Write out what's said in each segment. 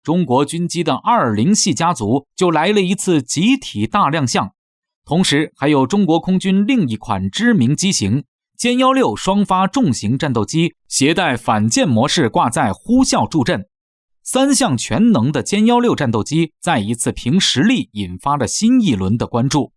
中国军机的20系家族就来了一次集体大亮相。同时还有中国空军另一款知名机型歼16双发重型战斗机携带反舰模式挂载呼啸助阵。3项全能的歼16战斗机再一次凭实力引发了新一轮的关注。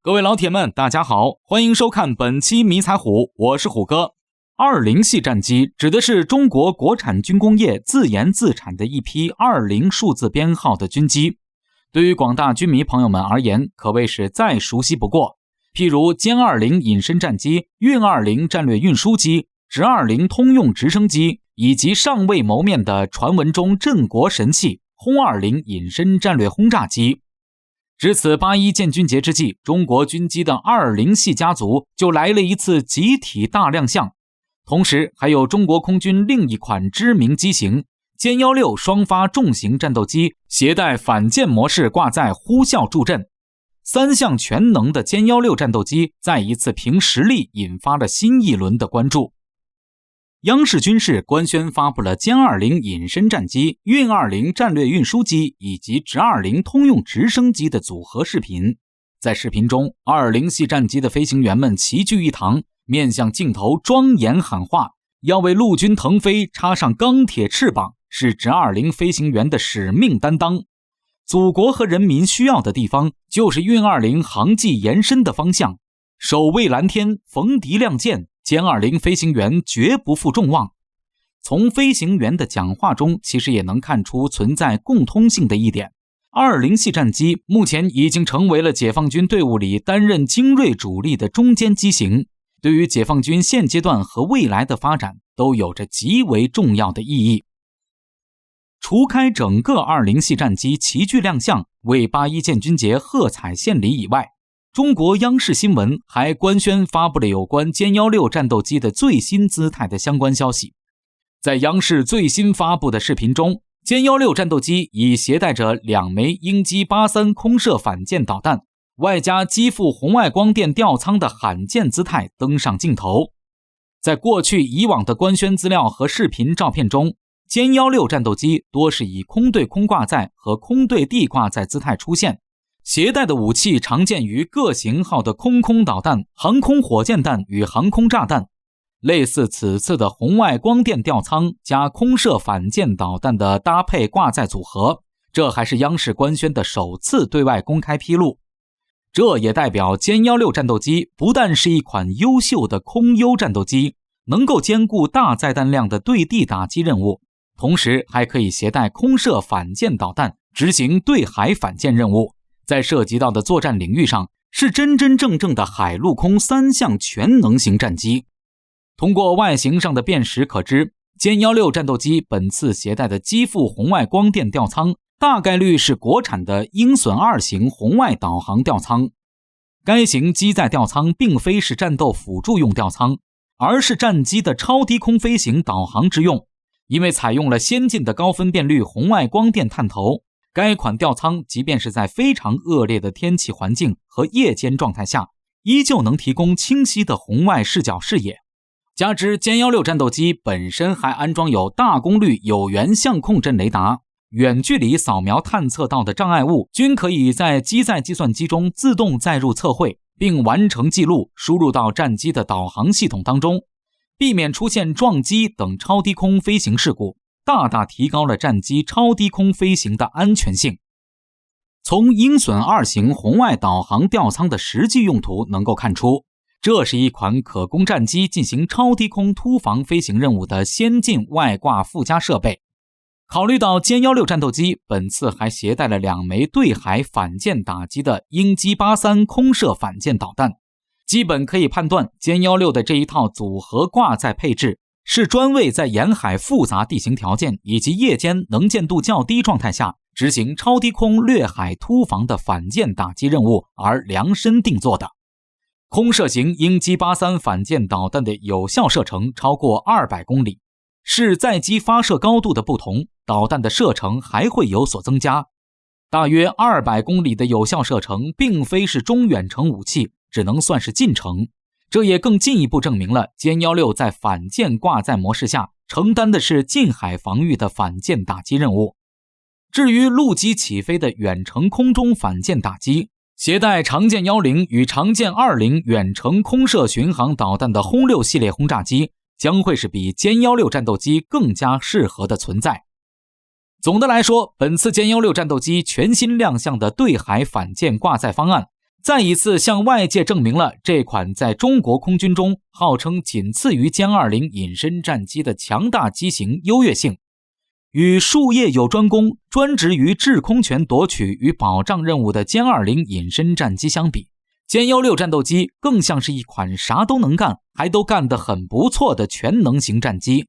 各位老铁们，大家好，欢迎收看本期迷彩虎，我是虎哥。20系战机指的是中国国产军工业自研自产的一批20数字编号的军机。对于广大军迷朋友们而言，可谓是再熟悉不过。譬如歼20隐身战机、运20战略运输机、直20通用直升机，以及尚未谋面的传闻中镇国神器轰20隐身战略轰炸机。值此8·1建军节之际，中国军机的20系家族就来了一次集体大亮相。同时还有中国空军另一款知名机型歼16双发重型战斗机携带反舰模式挂载呼啸助阵。3项全能的歼16战斗机再一次凭实力引发了新一轮的关注。央视军事官宣发布了歼20隐身战机、运20战略运输机以及直20通用直升机的组合视频。在视频中，20系战机的飞行员们齐聚一堂，面向镜头庄严喊话，要为陆军腾飞插上钢铁翅膀，是直20飞行员的使命担当。祖国和人民需要的地方，就是运20航迹延伸的方向。守卫蓝天，逢敌亮剑，歼20飞行员绝不负众望。从飞行员的讲话中，其实也能看出存在共通性的一点。20系战机目前已经成为了解放军队伍里担任精锐主力的中坚机型，对于解放军现阶段和未来的发展都有着极为重要的意义。除开整个20系战机齐聚亮相，为8·1建军节喝彩献礼以外，中国央视新闻还官宣发布了有关歼16战斗机的最新姿态的相关消息。在央视最新发布的视频中，歼16战斗机已携带着2枚鹰击83空射反舰导弹，外加机腹红外光电吊舱的罕见姿态登上镜头。在过去以往的官宣资料和视频照片中，歼16战斗机多是以空对空挂载和空对地挂载姿态出现，携带的武器常见于各型号的空导弹、航空火箭弹与航空炸弹。类似此次的红外光电吊舱加空射反舰导弹的搭配挂载组合，这还是央视官宣的首次对外公开披露。这也代表歼16战斗机不但是一款优秀的空优战斗机，能够兼顾大载弹量的对地打击任务，同时还可以携带空射反舰导弹执行对海反舰任务。在涉及到的作战领域上，是真真正正的海陆空3项全能型战机。通过外形上的辨识可知，歼16战斗机本次携带的机腹红外光电吊舱大概率是国产的鹰隼2型红外导航吊舱。该型机载吊舱并非是战斗辅助用吊舱，而是战机的超低空飞行导航之用。因为采用了先进的高分辨率红外光电探头，该款吊舱即便是在非常恶劣的天气环境和夜间状态下，依旧能提供清晰的红外视角视野。加之歼16战斗机本身还安装有大功率有源相控阵雷达，远距离扫描探测到的障碍物均可以在机载计算机中自动载入测绘，并完成记录，输入到战机的导航系统当中，避免出现撞击等超低空飞行事故，大大提高了战机超低空飞行的安全性。从鹰隼2型红外导航吊舱的实际用途能够看出，这是一款可供战机进行超低空突防飞行任务的先进外挂附加设备。考虑到歼16战斗机本次还携带了2枚对海反舰打击的鹰击83空射反舰导弹，基本可以判断歼16的这一套组合挂载配置是专为在沿海复杂地形条件以及夜间能见度较低状态下执行超低空掠海突防的反舰打击任务而量身定做的。空射型鹰击83反舰导弹的有效射程超过200公里，视载机发射高度的不同，导弹的射程还会有所增加。大约200公里的有效射程并非是中远程武器，只能算是近程。这也更进一步证明了歼16在反舰挂载模式下承担的是近海防御的反舰打击任务。至于陆基起飞的远程空中反舰打击，携带长剑10与长剑20远程空射巡航导弹的轰6系列轰炸机将会是比歼16战斗机更加适合的存在。总的来说，本次歼16战斗机全新亮相的对海反舰挂载方案，再一次向外界证明了这款在中国空军中号称仅次于歼20隐身战机的强大机型优越性。与术业有专攻、专职于制空权夺取与保障任务的歼20隐身战机相比，歼16战斗机更像是一款啥都能干，还都干得很不错的全能型战机。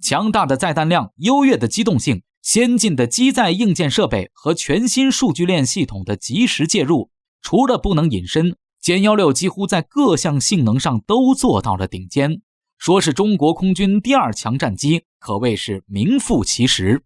强大的载弹量、优越的机动性、先进的机载硬件设备和全新数据链系统的及时介入，除了不能隐身，歼16几乎在各项性能上都做到了顶尖。说是中国空军第2强战机，可谓是名副其实。